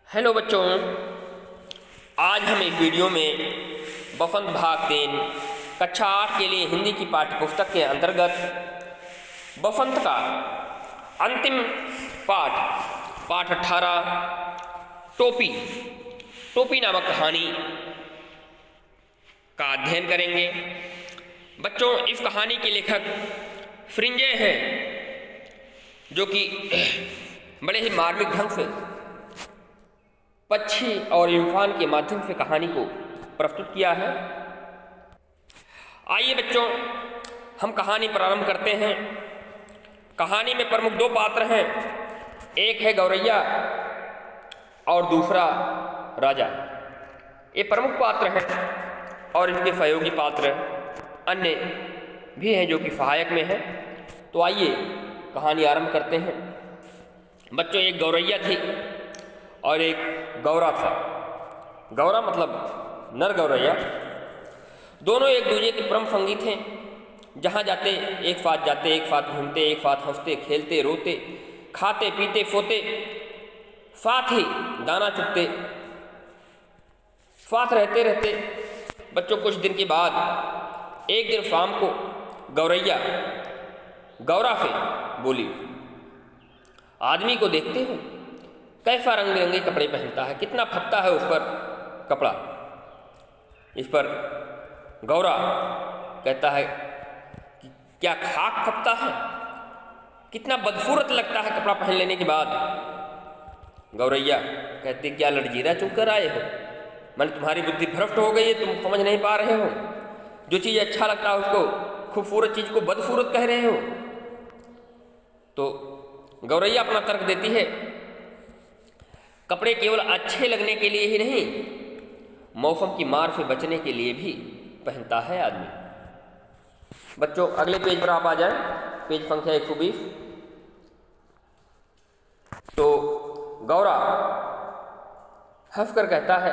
Hello बच्चों, आज हम एक वीडियो में बसंत भाग 3 कक्षा 8 के लिए हिंदी की पाठ्यपुस्तक के अंतर्गत बसंत का अंतिम पाठ 18 टोपी नामक कहानी का अध्ययन करेंगे। बच्चों, इस कहानी के लेखक फ्रिंजे हैं, जो कि बड़े ही मार्मिक ढंग से पक्षी और इंसान के माध्यम से कहानी को प्रस्तुत किया है। आइए बच्चों, हम कहानी प्रारंभ करते हैं। कहानी में प्रमुख दो पात्र हैं, एक है गौरैया और दूसरा राजा। ये प्रमुख पात्र हैं और इनके सहयोगी पात्र अन्य भी हैं जो कि सहायक में हैं। तो आइए कहानी आरंभ करते हैं। बच्चों, एक गौरैया थी और एक गौरा था। गौरा मतलब नर गौरैया। दोनों एक दूसरे के परम संगी थे। जहाँ जाते एक साथ जाते, एक साथ घूमते, एक साथ हंसते खेलते रोते, खाते पीते सोते, साथ ही दाना चुगते, साथ रहते। बच्चों, कुछ दिन के बाद एक दिन शाम को गौरैया गौरा से बोली, आदमी को देखते हो कैसा रंग बिरंगे कपड़े पहनता है, कितना फपता है उस पर कपड़ा। इस पर गौरा कहता है कि क्या खाक फपता है, कितना बदसूरत लगता है कपड़ा पहन लेने के बाद। गौरैया कहते, क्या लड़जीरा चुन कर आए हो, मन तुम्हारी बुद्धि भ्रष्ट हो गई है, तुम समझ नहीं पा रहे हो। जो चीज़ अच्छा लगता है उसको, खूबसूरत चीज़ को बदसूरत कह रहे हो। तो गौरैया अपना तर्क देती है, कपड़े केवल अच्छे लगने के लिए ही नहीं, मौसम की मार से बचने के लिए भी पहनता है आदमी। बच्चों, अगले पेज पर आप आ जाएं, पेज संख्या 120। तो गौरा हंसकर कहता है,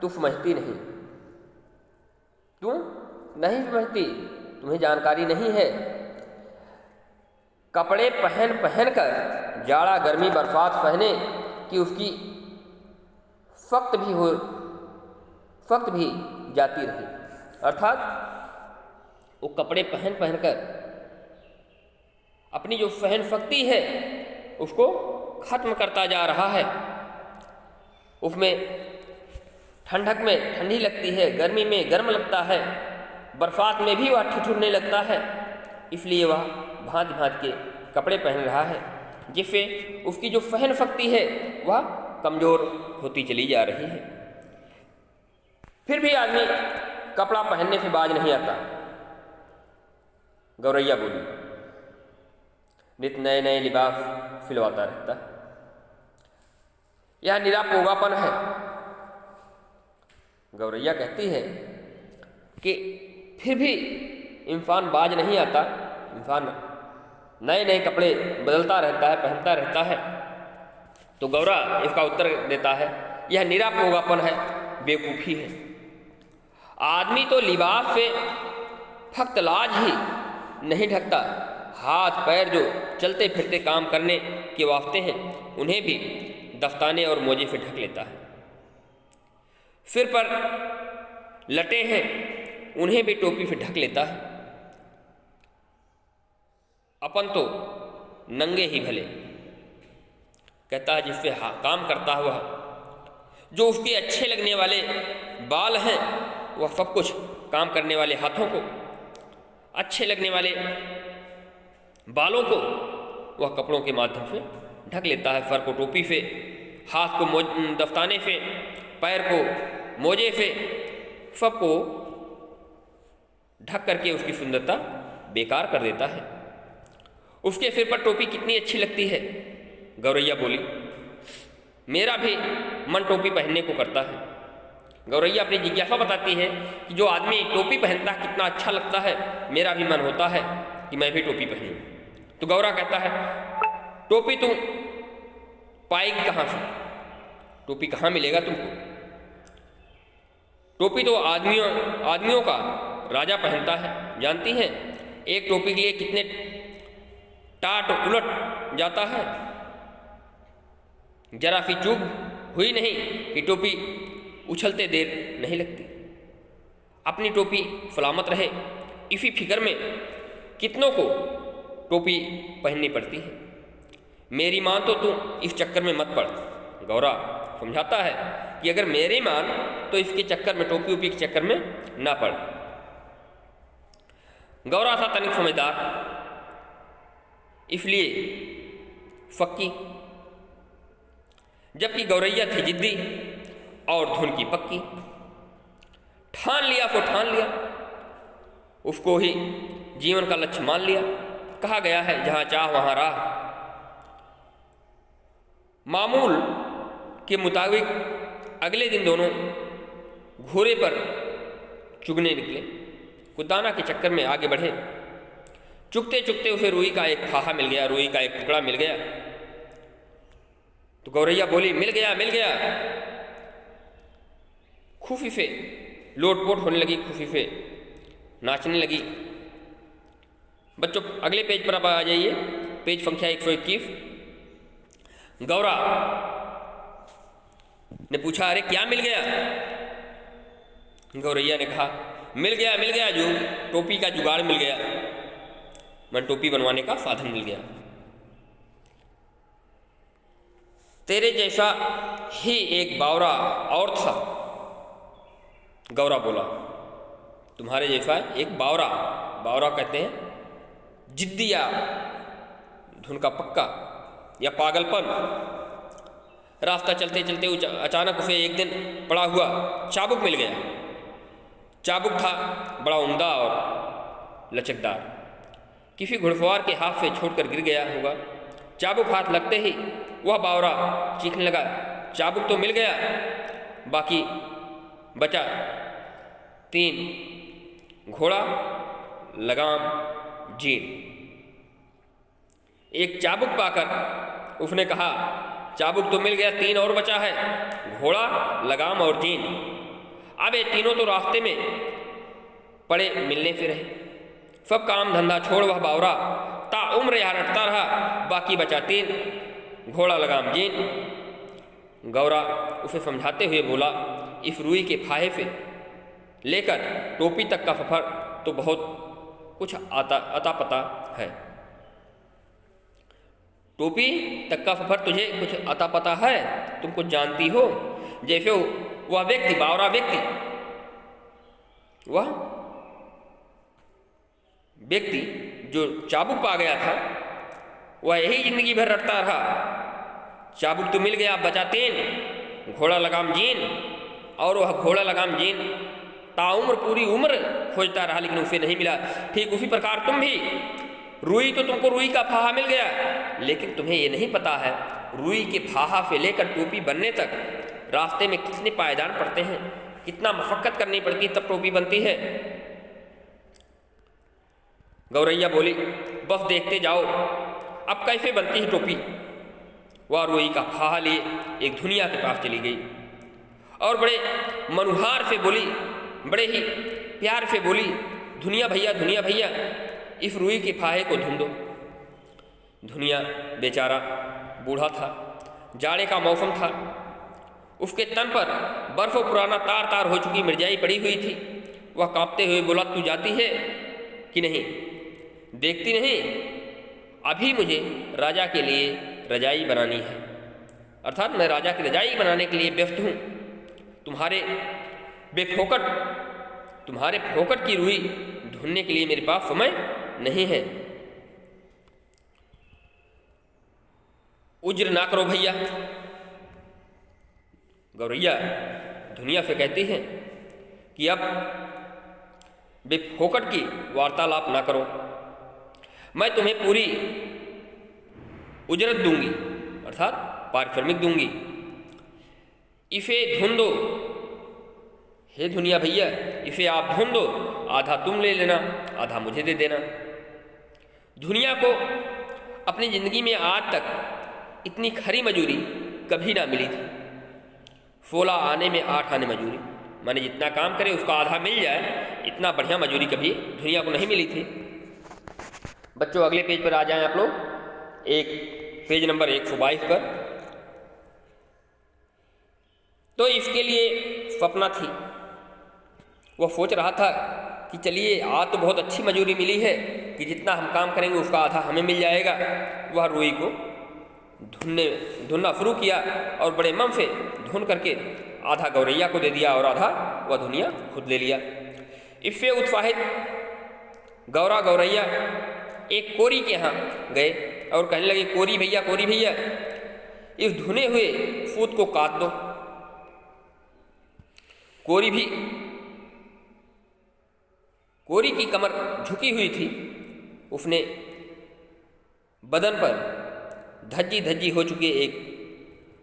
तू समझती नहीं, तू नहीं समझती, तुम्हें जानकारी नहीं है। कपड़े पहन कर जाड़ा गर्मी बरसात सहने कि उसकी फक्त भी जाती रही। अर्थात वो कपड़े पहन कर अपनी जो सहन शक्ति है उसको खत्म करता जा रहा है। उसमें ठंडक में ठंडी लगती है, गर्मी में गर्म लगता है, बरसात में भी वह ठिठुरने लगता है। इसलिए वह भांति भांति के कपड़े पहन रहा है, जिससे उसकी जो सहन शक्ति है वह कमज़ोर होती चली जा रही है। फिर भी आदमी कपड़ा पहनने से बाज नहीं आता। गौरैया बोली, नित नए नए लिबास सिलवाता रहता है, यह निरा पोगापन है। गौरैया कहती है कि फिर भी इंसान बाज नहीं आता, इंसान नए नए कपड़े बदलता रहता है, पहनता रहता है। तो गौरा इसका उत्तर देता है, यह निरा पोगापन है, बेवकूफ़ी है। आदमी तो लिबास से फक्त लाज ही नहीं ढकता, हाथ पैर जो चलते फिरते काम करने के वास्ते हैं उन्हें भी दस्ताने और मोजे से ढक लेता है। सिर पर लटे हैं उन्हें भी टोपी से ढक लेता है। अपन तो नंगे ही भले, कहता है जिससे काम करता है वह, जो उसके अच्छे लगने वाले बाल हैं वह सब कुछ काम करने वाले हाथों को, अच्छे लगने वाले बालों को वह कपड़ों के माध्यम से ढक लेता है। सर को टोपी से, हाथ को दस्ताने से, पैर को मोजे से, सबको ढक करके उसकी सुंदरता बेकार कर देता है। उसके सिर पर टोपी कितनी अच्छी लगती है। गौरैया बोली, मेरा भी मन टोपी पहनने को करता है। गौरैया अपनी जिज्ञासा बताती है कि जो आदमी टोपी पहनता है कितना अच्छा लगता है, मेरा भी मन होता है कि मैं भी टोपी पहनूं। तो गौरा कहता है, टोपी तुम पाएगी कहाँ से, टोपी कहाँ मिलेगा तुमको। टोपी तो आदमियों का राजा पहनता है, जानती हैं एक टोपी के लिए कितने टाट उलट जाता है। जरा सी चूक हुई नहीं कि टोपी उछलते देर नहीं लगती। अपनी टोपी सलामत रहे, इसी फिक्र में कितनों को टोपी पहननी पड़ती है। मेरी मान तो तू इस चक्कर में मत पड़। गौरा समझाता है कि अगर मेरी मान तो इसके चक्कर में, टोपी उपी के चक्कर में ना पड़। गौरा था तनिक समझदार, इसलिए फक्की, जबकि गौरैया थी जिद्दी और धुन की पक्की। ठान लिया तो ठान लिया, उसको ही जीवन का लक्ष्य मान लिया। कहा गया है जहां चाह वहां राह। मामूल के मुताबिक अगले दिन दोनों घोड़े पर चुगने निकले। कुछ दाना के चक्कर में आगे बढ़े। चुगते चुगते उसे रुई का एक फाहा मिल गया, रुई का एक टुकड़ा मिल गया। तो गौरैया बोली, मिल गया मिल गया। खुशी से लोटपोट होने लगी, खुशी से नाचने लगी। बच्चों अगले पेज पर आप आ जाइए, पेज संख्या 121। गौरा ने पूछा, अरे क्या मिल गया? गौरैया ने कहा, मिल गया जो टोपी का जुगाड़ मिल गया, मैं टोपी बनवाने का साधन मिल गया। तेरे जैसा ही एक बावरा और था। गौरा बोला, तुम्हारे जैसा एक बावरा, बावरा कहते हैं जिद्दिया, धुन का पक्का या पागलपन। रास्ता चलते चलते अचानक उसे एक दिन पड़ा हुआ चाबुक मिल गया। चाबुक था बड़ा उम्दा और लचकदार, किसी घुड़सवार के हाथ से छोड़कर गिर गया होगा। चाबुक हाथ लगते ही वह बावरा चीखने लगा, चाबुक तो मिल गया, बाकी बचा 3 घोड़ा लगाम जीन। एक चाबुक पाकर उसने कहा, चाबुक तो मिल गया, 3 और बचा है, घोड़ा लगाम और जीन। अब ये तीनों तो रास्ते में पड़े मिलने से रहे। सब काम धंधा छोड़ वह बावरा ताउम्र यहाँ रटता रहा, बाकी बचा 3 घोड़ा लगाम जीन। गौरा उसे समझाते हुए बोला, इस रुई के फाहे से लेकर टोपी तक का सफर तो बहुत कुछ अता पता है। टोपी तक का सफर तुझे कुछ अता पता है, तुम कुछ जानती हो। जैसे वह व्यक्ति, बावरा व्यक्ति, वह व्यक्ति जो चाबुक पा गया था, वह यही जिंदगी भर रटता रहा, चाबुक तो मिल गया, बचा 3 घोड़ा लगाम जीन। और वह घोड़ा लगाम जीन ताउम्र पूरी उम्र खोजता रहा, लेकिन उसे नहीं मिला। ठीक उसी प्रकार तुम भी, रुई तो तुमको रुई का फाहा मिल गया, लेकिन तुम्हें ये नहीं पता है रुई के फाहा से लेकर टोपी बनने तक रास्ते में कितने पायदान पड़ते हैं, कितना मशक्कत करनी पड़ती है, तब टोपी बनती है। गौरैया बोली, बस देखते जाओ अब कैसे बनती है टोपी। वह रुई का फाहा लिए एक धुनिया के पास चली गई और बड़े मनुहार से बोली, बड़े ही प्यार से बोली, धुनिया भैया इस रुई के फाहे को धुन दो। धुनिया बेचारा बूढ़ा था, जाड़े का मौसम था, उसके तन पर बर्फों पुराना तार तार हो चुकी मिर्जाई पड़ी हुई थी। वह कांपते हुए बोला, तू जाती है कि नहीं? देखती नहीं, अभी मुझे राजा के लिए रजाई बनानी है, अर्थात मैं राजा की रजाई बनाने के लिए व्यस्त हूँ। तुम्हारे फोकट की रुई ढूंढने के लिए मेरे पास समय नहीं है। उज्र ना करो भैया। गौरैया दुनिया से कहती है कि अब बेफोकट की वार्तालाप ना करो, मैं तुम्हें पूरी उजरत दूंगी, अर्थात पारिश्रमिक दूंगी। इसे धुन दो, हे दुनिया भैया, इसे आप धुन दो, आधा तुम ले लेना, आधा मुझे दे देना। दुनिया को अपनी ज़िंदगी में आज तक इतनी खरी मजूरी कभी ना मिली थी। 16 आने में 8 आने मजूरी, माने जितना काम करे उसका आधा मिल जाए, इतना बढ़िया मजूरी कभी दुनिया को नहीं मिली थी। बच्चों अगले पेज पर आ जाएं आप लोग, एक पेज नंबर 122 पर। तो इसके लिए स्वप्न थी। वह सोच रहा था कि चलिए आज तो बहुत अच्छी मजूरी मिली है कि जितना हम काम करेंगे उसका आधा हमें मिल जाएगा। वह रुई को धुनना शुरू किया और बड़े मन से धुन करके आधा गौरैया को दे दिया और आधा वह धुनिया खुद ले लिया। इससे उत्साहित गौरैया एक कोरी के यहाँ गए और कहने लगे, कोरी भैया इस धुने हुए सूत को काट दो। कोरी की कमर झुकी हुई थी। उसने बदन पर धज्जी हो चुके एक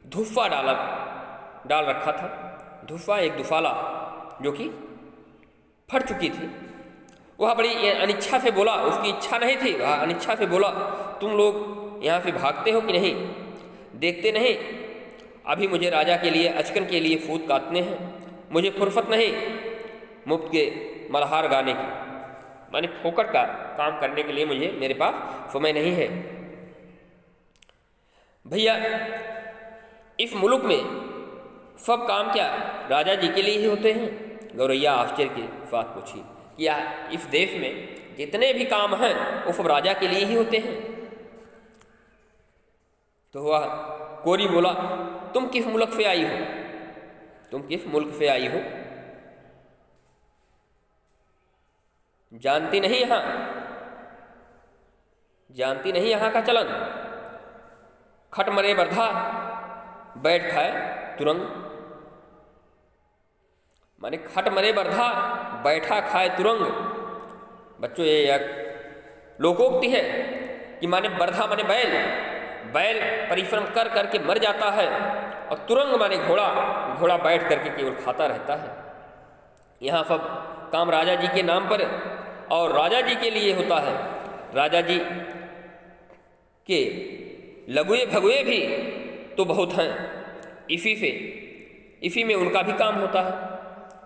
धुफ्फा डाल रखा था। धुफ्फा एक दुफाला जो कि फट चुकी थी। वह बड़ी अनिच्छा से बोला, उसकी इच्छा नहीं थी, वह अनिच्छा से बोला, तुम लोग यहाँ से भागते हो कि नहीं? देखते नहीं अभी मुझे राजा के लिए अचकन के लिए सूत काटने हैं। मुझे फुर्सत नहीं मुफ्त के मल्हार गाने की, माने फोकट का काम करने के लिए मेरे पास समय नहीं है। भैया इस मुल्क में सब काम क्या राजा जी के लिए ही होते हैं? गौरैया आश्चर्य की बात पूछी, क्या इस देश में जितने भी काम हैं वो सब राजा के लिए ही होते हैं? तो वह कोरी बोला, तुम किस मुल्क से आई हो? जानती नहीं यहाँ का चलन? खट मरे बर्धा बैठ खाए तुरंग, माने खट मरे बर्धा बैठा खाए तुरंग। बच्चों ये एक लोकोक्ति है कि माने बर्धा माने बैल परिश्रम कर करके मर जाता है और तुरंग माने घोड़ा बैठ करके केवल खाता रहता है। यहाँ सब काम राजा जी के नाम पर और राजा जी के लिए होता है। राजा जी के लघुए भगुए भी तो बहुत हैं, इसी में उनका भी काम होता है।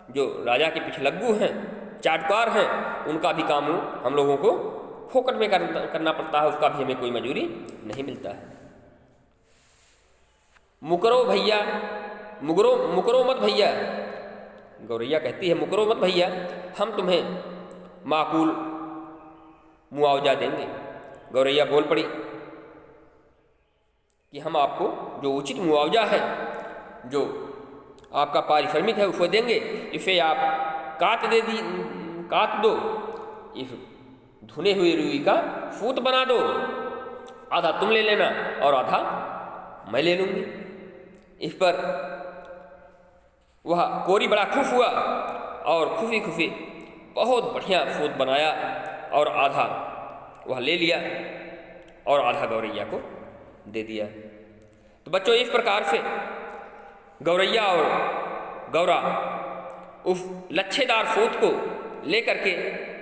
जो राजा के पीछे लग्गू हैं, चाटकार हैं, उनका भी काम हम लोगों को फोकट में करना पड़ता है, उसका भी हमें कोई मजूरी नहीं मिलता है। मुकरो मत भैया, गौरैया कहती है, मुकरो मत भैया, हम तुम्हें माकूल मुआवजा देंगे। गौरैया बोल पड़ी कि हम आपको जो उचित मुआवजा है, जो आपका पारिश्रमिक है उसको देंगे। इसे आप काट दो, इस धुने हुए रुई का सूत बना दो, आधा तुम ले लेना और आधा मैं ले लूँगी। इस पर वह कोरी बड़ा खुश हुआ और खुशी बहुत बढ़िया सूत बनाया और आधा वह ले लिया और आधा गौरैया को दे दिया। तो बच्चों इस प्रकार से गौरैया और गौरा उस लच्छेदार सूत को लेकर के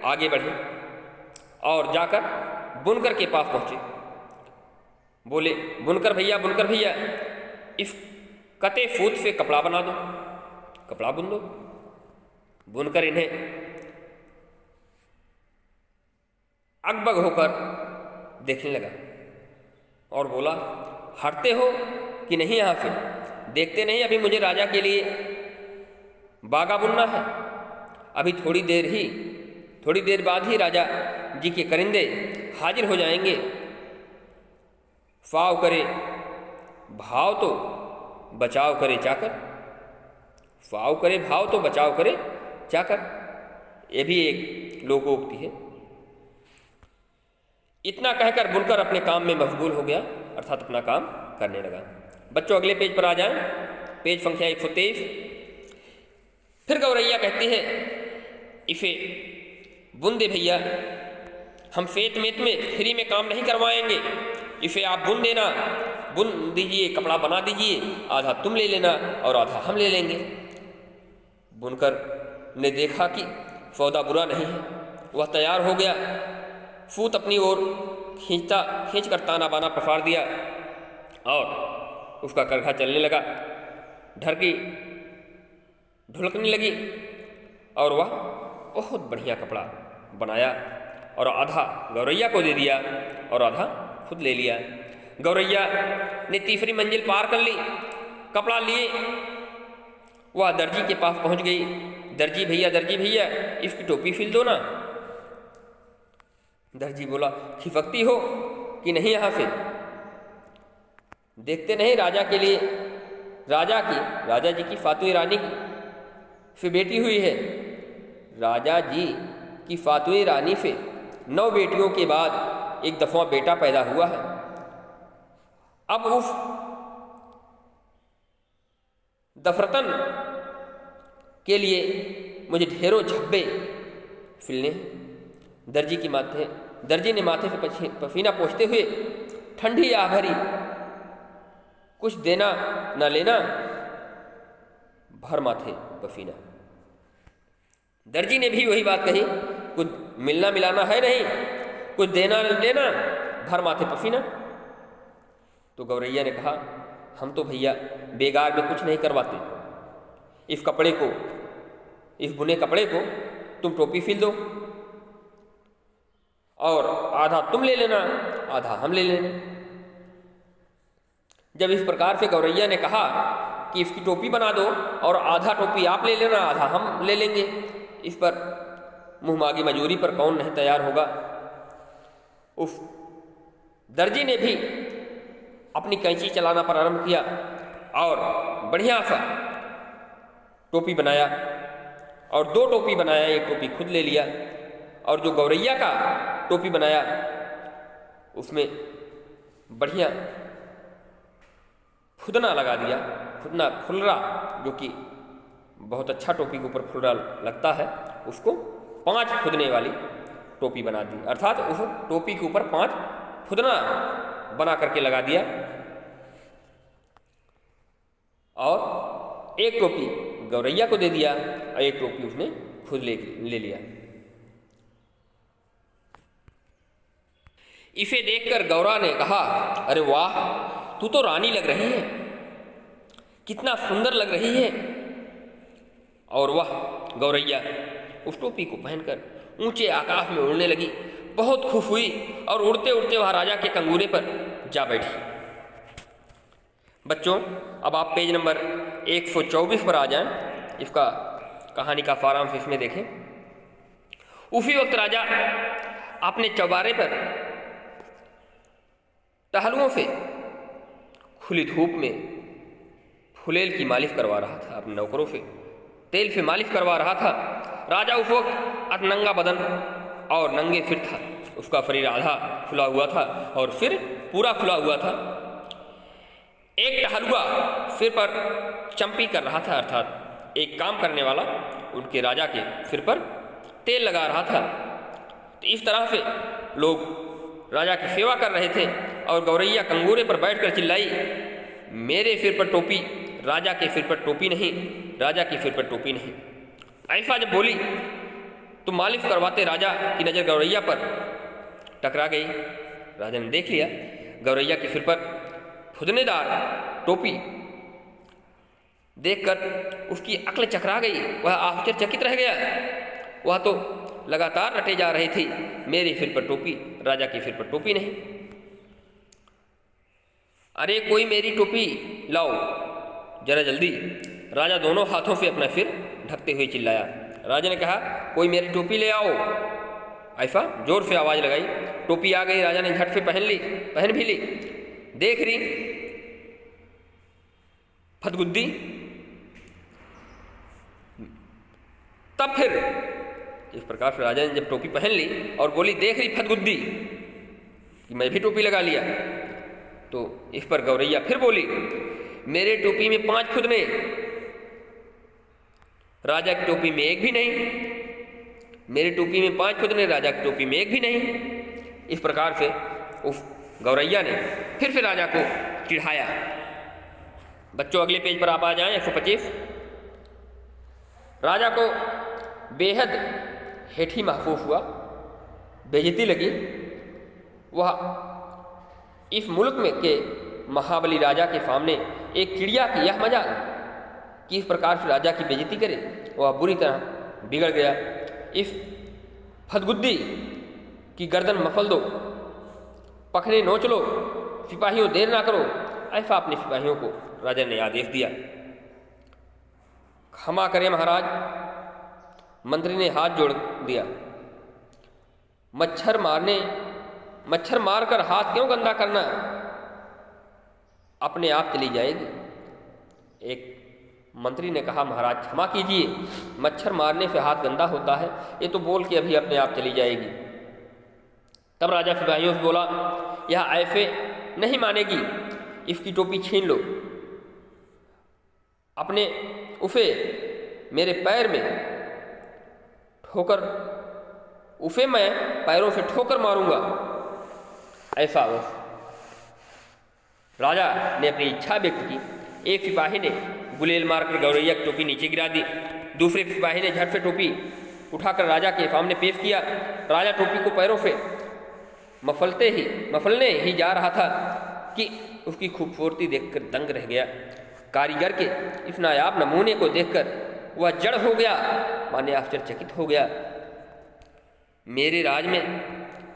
आगे बढ़े और जाकर बुनकर के पास पहुँचे। बोले, बुनकर भैया इस कटे सूत से कपड़ा बना दो, कपड़ा बुन दो। बुनकर इन्हें अकबक होकर देखने लगा और बोला, हटते हो कि नहीं यहाँ से? देखते नहीं अभी मुझे राजा के लिए बागा बुनना है। अभी थोड़ी देर बाद ही राजा जी के करिंदे हाजिर हो जाएंगे। फाव करे भाव तो बचाव करे चाकर, फाव करे भाव तो बचाव करे चाकर, ये भी एक लोकोक्ति है। इतना कहकर बुनकर अपने काम में मशगूल हो गया, अर्थात अपना काम करने लगा। बच्चों अगले पेज पर आ जाएं, पेज संख्या 123। फिर गौरैया कहती है, इसे बुन दे भैया, हम फेत मेत में फ्री में काम नहीं करवाएंगे, इसे आप बुन देना, बुन दीजिए, कपड़ा बना दीजिए, आधा तुम ले लेना और आधा हम ले लेंगे। बुनकर ने देखा कि सौदा बुरा नहीं है, वह तैयार हो गया। सूत अपनी ओर खींच कर ताना बाना पसार दिया और उसका करघा चलने लगा, ढरकी ढुलकने लगी और वह बहुत बढ़िया कपड़ा बनाया और आधा गौरैया को दे दिया और आधा खुद ले लिया। गौरैया ने तीसरी मंजिल पार कर ली, कपड़ा लिए वह दर्जी के पास पहुंच गई। दर्जी भैया इसकी टोपी सिल दो ना। दर्जी बोला, खिफकती हो कि नहीं यहाँ से? देखते नहीं राजा के लिए, राजा जी की फातुए रानी की से बेटी हुई है। राजा जी की फातुए रानी से 9 बेटियों के बाद एक दफा बेटा पैदा हुआ है। अब उस दफरतन के लिए मुझे ढेरों झब्बे फिलने हैं। दर्जी ने माथे से पसीना पोंछते हुए, ठंडी आ भरी, कुछ देना न लेना, भर माथे पसीना। दर्जी ने भी वही बात कही, कुछ मिलना मिलाना है नहीं, कुछ देना लेना, भर माथे पसीना। तो गौरैया ने कहा, हम तो भैया बेगार में कुछ नहीं करवाते। इस बुने कपड़े को तुम टोपी सिल दो और आधा तुम ले लेना, आधा हम ले लेना। जब इस प्रकार से गौरैया ने कहा कि इसकी टोपी बना दो और आधा टोपी आप ले लेना, आधा हम ले लेंगे, इस पर मुँह मांगी मजूरी पर कौन नहीं तैयार होगा। उस दर्जी ने भी अपनी कैंची चलाना प्रारंभ किया और बढ़िया सा टोपी बनाया और 2 टोपी बनाया, एक टोपी खुद ले लिया और जो गौरैया का टोपी बनाया उसमें बढ़िया फुदना लगा दिया, फुलरा, जो कि बहुत अच्छा टोपी के ऊपर फुलरा लगता है, उसको 5 फुदने वाली टोपी बना दी। अर्थात उस टोपी के ऊपर 5 फुदना बना करके लगा दिया और एक टोपी गौरैया को दे दिया और एक टोपी उसने खुद ले लिया। इसे देखकर गौरा ने कहा, अरे वाह, तू तो रानी लग रही है, कितना सुंदर लग रही है। और वह गौरैया उस टोपी को पहनकर ऊंचे आकाश में उड़ने लगी, बहुत खुश हुई और उड़ते उड़ते वह राजा के कंगूरे पर जा बैठी। बच्चों, अब आप पेज नंबर 124 पर आ जाएं, इसका कहानी का सारांश इसमें देखें। उसी वक्त राजा अपने चौबारे पर टहलुओं से खुली धूप में फुलेल की मालिश करवा रहा था, अपने नौकरों से तेल से मालिश करवा रहा था। राजा उस वक्त नंगा बदन और नंगे सिर था, उसका शरीर आधा खुला हुआ था और सिर पूरा खुला हुआ था। एक टहलुआ सिर पर चंपी कर रहा था, अर्थात एक काम करने वाला उनके राजा के सिर पर तेल लगा रहा था। तो इस तरह से लोग राजा की सेवा कर रहे थे और गौरैया कंगूरे पर बैठकर चिल्लाई, मेरे सिर पर टोपी, राजा के सिर पर टोपी नहीं, राजा के सिर पर टोपी नहीं। ऐसा जब बोली तो मालिश करवाते राजा की नज़र गौरैया पर टकरा गई। राजा ने देख लिया गौरैया के सिर पर फुदनेदार टोपी, देखकर उसकी अक्ल चकरा गई, वह आश्चर्यचकित रह गया। वह तो लगातार रटे जा रही थी, मेरे सिर पर टोपी, राजा के सिर पर टोपी नहीं। अरे कोई मेरी टोपी लाओ जरा जल्दी, राजा दोनों हाथों से अपना सिर ढकते हुए चिल्लाया। राजा ने कहा, कोई मेरी टोपी ले आओ। ऐसा जोर से आवाज़ लगाई, टोपी आ गई। राजा ने झट से पहन भी ली। देख रही फतगुद्दी, तब फिर इस प्रकार से राजा ने जब टोपी पहन ली और बोली, देख रही फतगुद्दी कि मैं भी टोपी लगा लिया, तो इस पर गौरैया फिर बोली, मेरे टोपी में 5 फुदने, राजा की टोपी में एक भी नहीं। मेरी टोपी में 5 फुदने, राजा की टोपी में एक भी नहीं। इस प्रकार से उस गौरैया ने फिर से राजा को चिढ़ाया। बच्चों, अगले पेज पर आप आ जाएं, 125। राजा को बेहद हेठी महसूस हुआ, बेइज्जती लगी। वह इस मुल्क में के महाबली राजा के सामने एक चिड़िया की यह मजाल कि इस प्रकार से राजा की बेइज्जती करे, वह बुरी तरह बिगड़ गया। इस फतगुद्दी की गर्दन मसल दो, पखने नोच लो, सिपाहियों देर ना करो, ऐसा अपने सिपाहियों को राजा ने आदेश दिया। क्षमा करें महाराज। मंत्री ने हाथ जोड़ दिया। मच्छर मारकर हाथ क्यों गंदा करना, अपने आप चली जाएगी। एक मंत्री ने कहा, महाराज क्षमा कीजिए, मच्छर मारने से हाथ गंदा होता है, ये तो बोल के अभी अपने आप चली जाएगी। तब राजा सिपाहियों से बोला, यह ऐसे नहीं मानेगी, इसकी टोपी छीन लो, अपने उसे मेरे पैर में ठोकर, उसे मैं पैरों से ठोकर मारूंगा। ऐसा राजा ने अपनी इच्छा व्यक्त की। एक सिपाही ने गुलेल मारकर गौरैया की टोपी नीचे गिरा दी। दूसरे सिपाही ने झट से टोपी उठाकर राजा के सामने पेश किया। राजा टोपी को पैरों से मफलने ही जा रहा था कि उसकी खूबसूरती देखकर दंग रह गया। कारीगर के इस नायाब नमूने को देखकर वह जड़ हो गया, माने आश्चर्यचकित हो गया। मेरे राज में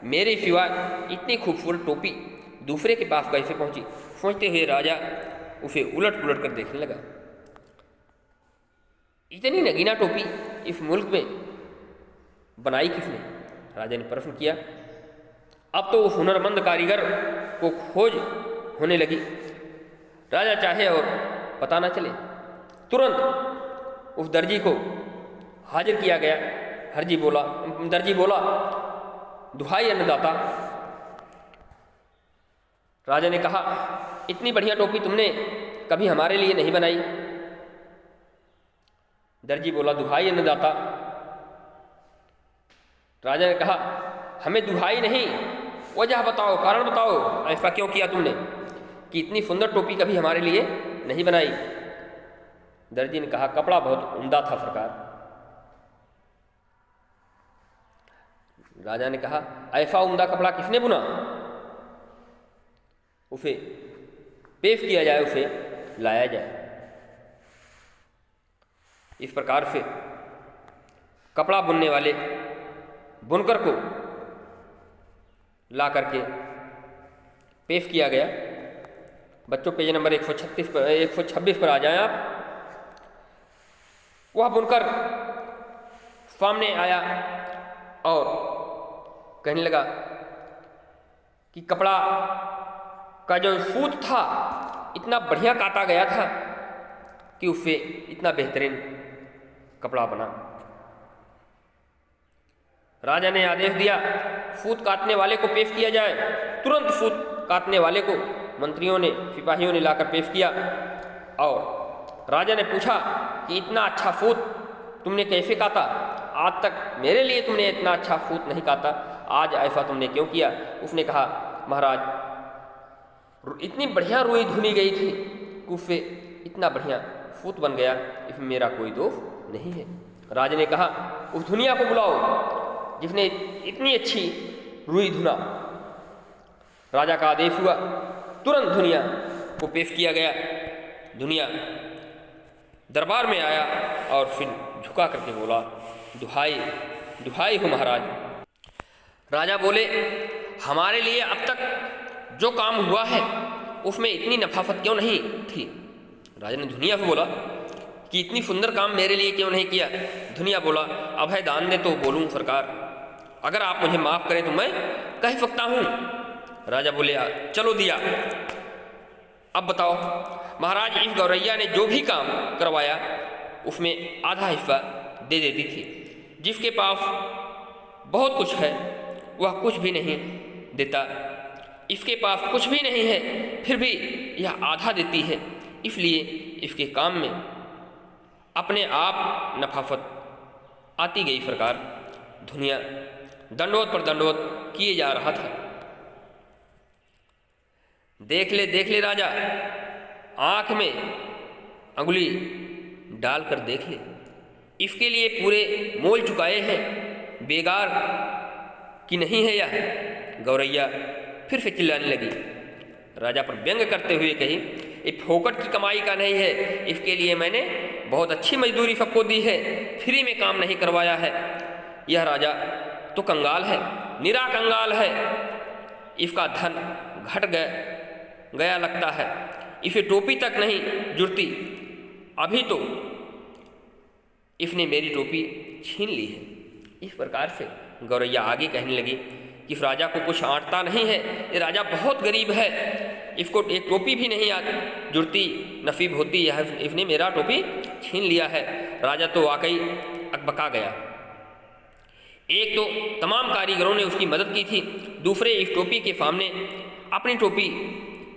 मेरे सिवा इतनी खूबसूरत टोपी दूसरे के पास कैसे पहुंची? सोचते हुए राजा उसे उलट पुलट कर देखने लगा। इतनी नगीना टोपी इस मुल्क में बनाई किसने? राजा ने प्रश्न किया। अब तो उस हुनरमंद कारीगर को खोज होने लगी। राजा चाहे और पता ना चले। तुरंत उस दर्जी को हाजिर किया गया। दर्जी बोला, दुहाई अन्नदाता। राजा ने कहा, इतनी बढ़िया टोपी तुमने कभी हमारे लिए नहीं बनाई। दर्जी बोला, दुहाई अन्नदाता। राजा ने कहा, हमें दुहाई नहीं, वजह बताओ, कारण बताओ, ऐसा क्यों किया तुमने कि इतनी सुंदर टोपी कभी हमारे लिए नहीं बनाई? दर्जी ने कहा, कपड़ा बहुत उम्दा था सरकार। राजा ने कहा, ऐसा उम्दा कपड़ा किसने बुना? उसे पेश किया जाए, उसे लाया जाए। इस प्रकार से कपड़ा बुनने वाले बुनकर को ला करके पेश किया गया। बच्चों पेज नंबर 126 पर आ जाएं आप। वह बुनकर सामने आया और कहने लगा कि कपड़ा का जो सूत था इतना बढ़िया काटा गया था कि उससे इतना बेहतरीन कपड़ा बना। राजा ने आदेश दिया, सूत काटने वाले को पेश किया जाए। तुरंत सूत काटने वाले को मंत्रियों ने, सिपाहियों ने लाकर पेश किया और राजा ने पूछा कि इतना अच्छा सूत तुमने कैसे काटा? आज तक मेरे लिए तुमने इतना अच्छा सूत नहीं काटा, आज ऐसा तुमने क्यों किया? उसने कहा, महाराज इतनी बढ़िया रुई धुनी गई थी कि उससे इतना बढ़िया सूत बन गया, इसमें मेरा कोई दोष नहीं है। राजा ने कहा, उस धुनिया को बुलाओ जिसने इतनी अच्छी रुई धुना। राजा का आदेश हुआ। तुरंत धुनिया को पेश किया गया। धुनिया दरबार में आया और फिर झुका करके बोला, दुहाई हो महाराज। राजा बोले, हमारे लिए अब तक जो काम हुआ है उसमें इतनी नफाफत क्यों नहीं थी? राजा ने धुनिया से बोला कि इतनी सुंदर काम मेरे लिए क्यों नहीं किया? धुनिया बोला, अभय दान दे तो बोलूं सरकार, अगर आप मुझे माफ करें तो मैं कह सकता हूं। राजा बोले, चलो दिया। अब बताओ महाराज, इस गौरैया ने जो भी काम करवाया उसमें आधा हिस्सा दे देती थी। जिसके पास बहुत कुछ है वह कुछ भी नहीं देता। इसके पास कुछ भी नहीं है फिर भी यह आधा देती है, इसलिए इसके काम में अपने आप नफाफत आती गई सरकार। धुनिया दंडवत पर दंडवत किए जा रहा था। देख ले राजा, आंख में अंगुली डालकर देख ले, इसके लिए पूरे मोल चुकाए हैं, बेकार की नहीं है यह। गौरैया फिर से चिल्लाने लगी। राजा पर व्यंग करते हुए कही, ये फोकट की कमाई का नहीं है, इसके लिए मैंने बहुत अच्छी मजदूरी सबको दी है, फ्री में काम नहीं करवाया है। यह राजा तो कंगाल है, निरा कंगाल है, इसका धन घट गया लगता है, इसे टोपी तक नहीं जुड़ती। अभी तो इसने मेरी टोपी छीन ली है। इस प्रकार से गौरैया आगे कहने लगी कि इस राजा को कुछ आंटता नहीं है, ये राजा बहुत गरीब है, इसको एक टोपी भी नहीं जुड़ती नसीब होती, यह इसने मेरा टोपी छीन लिया है। राजा तो वाकई अकबका गया। एक तो तमाम कारीगरों ने उसकी मदद की थी, दूसरे इस टोपी के सामने अपनी टोपी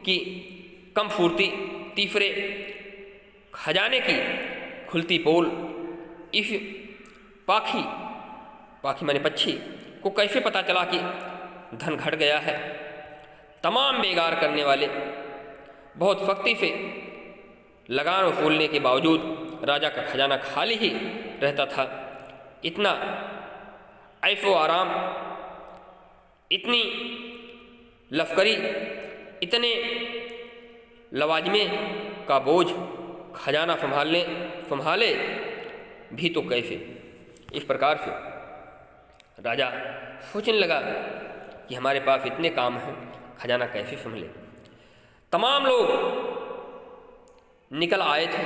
की कम फुर्ती, तीसरे खजाने की खुलती पोल, इस पाखी माने पक्षी को कैसे पता चला कि धन घट गया है। तमाम बेगार करने वाले बहुत सख्ती से लगान वसूलने के बावजूद राजा का खजाना खाली ही रहता था। इतना ऐशो आराम, इतनी लश्करी, इतने लवाजमे का बोझ खजाना संभाले भी तो कैसे। इस प्रकार से राजा सोचने लगा कि हमारे पास इतने काम हैं, खजाना कैसे संभाले। तमाम लोग निकल आए थे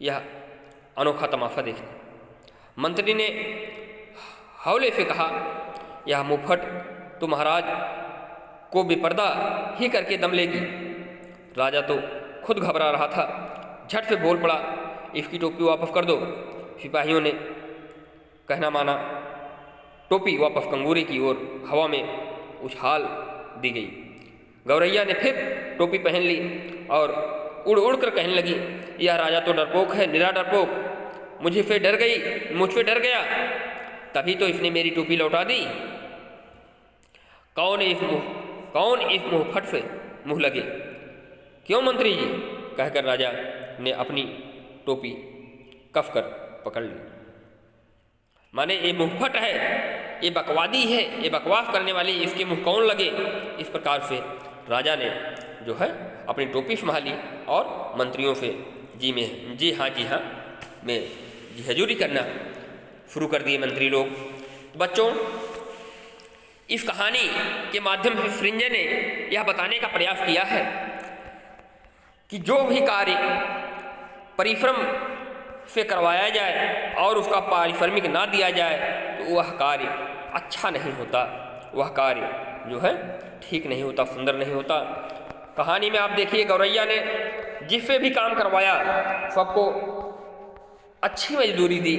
यह अनोखा तमाशा देखने। मंत्री ने हौले से कहा, यह मुफ्फट तो महाराज को बेपर्दा ही करके दम लेगी। राजा तो खुद घबरा रहा था, झट से बोल पड़ा, इसकी टोपी वापस कर दो। सिपाहियों ने कहना माना, टोपी वापस कंगूरे की ओर हवा में उछाल दी गई। गौरैया ने फिर टोपी पहन ली और उड़ उड़ कर कहने लगी, यह राजा तो डरपोक है, निरा डरपोक, मुझसे डर गया, तभी तो इसने मेरी टोपी लौटा दी। कौन इस मुंहफट से मुंह लगे। क्यों मंत्री जी, कहकर राजा ने अपनी टोपी कस कर पकड़ ली। माने ये मुंहफट है, ये बकवादी है, ये बकवास करने वाली, इसके मुंह कौन लगे। इस प्रकार से राजा ने जो है अपनी टोपी संभाली और मंत्रियों से जी हाँ में हजूरी करना शुरू कर दिए मंत्री लोग। बच्चों, इस कहानी के माध्यम से फ्रिंजे ने यह बताने का प्रयास किया है कि जो भी कार्य परिश्रम से करवाया जाए और उसका पारिश्रमिक ना दिया जाए तो वह कार्य अच्छा नहीं होता, वह कार्य जो है ठीक नहीं होता, सुंदर नहीं होता। कहानी में आप देखिए, गौरैया ने जिससे भी काम करवाया सबको अच्छी मजदूरी दी।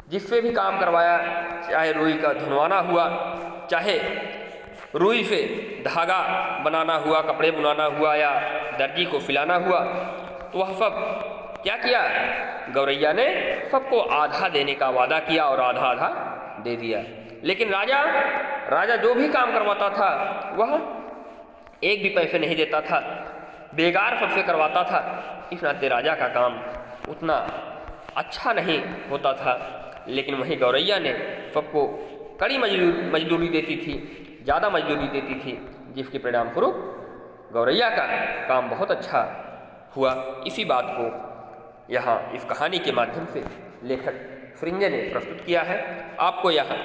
जिससे भी काम करवाया, चाहे रुई का धुनवाना हुआ, चाहे रुई से धागा बनाना हुआ, कपड़े बुनाना हुआ या दर्जी को सिलाना हुआ, तो वह सब क्या किया, गौरैया ने सबको आधा देने का वादा किया और आधा आधा दे दिया। लेकिन राजा जो भी काम करवाता था वह एक भी पैसे नहीं देता था, बेगार सबसे करवाता था। इस नाते राजा का काम उतना अच्छा नहीं होता था। लेकिन वहीं गौरैया ने सबको कड़ी मजदूरी देती थी, ज़्यादा मजदूरी देती थी, जिसके परिणाम स्वरूप गौरैया का काम बहुत अच्छा हुआ। इसी बात को यहाँ इस कहानी के माध्यम से लेखक फ्रिंजे ने प्रस्तुत किया है। आपको यह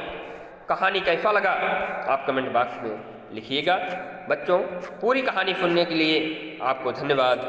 कहानी कैसा लगा आप कमेंट बॉक्स में लिखिएगा। बच्चों, पूरी कहानी सुनने के लिए आपको धन्यवाद।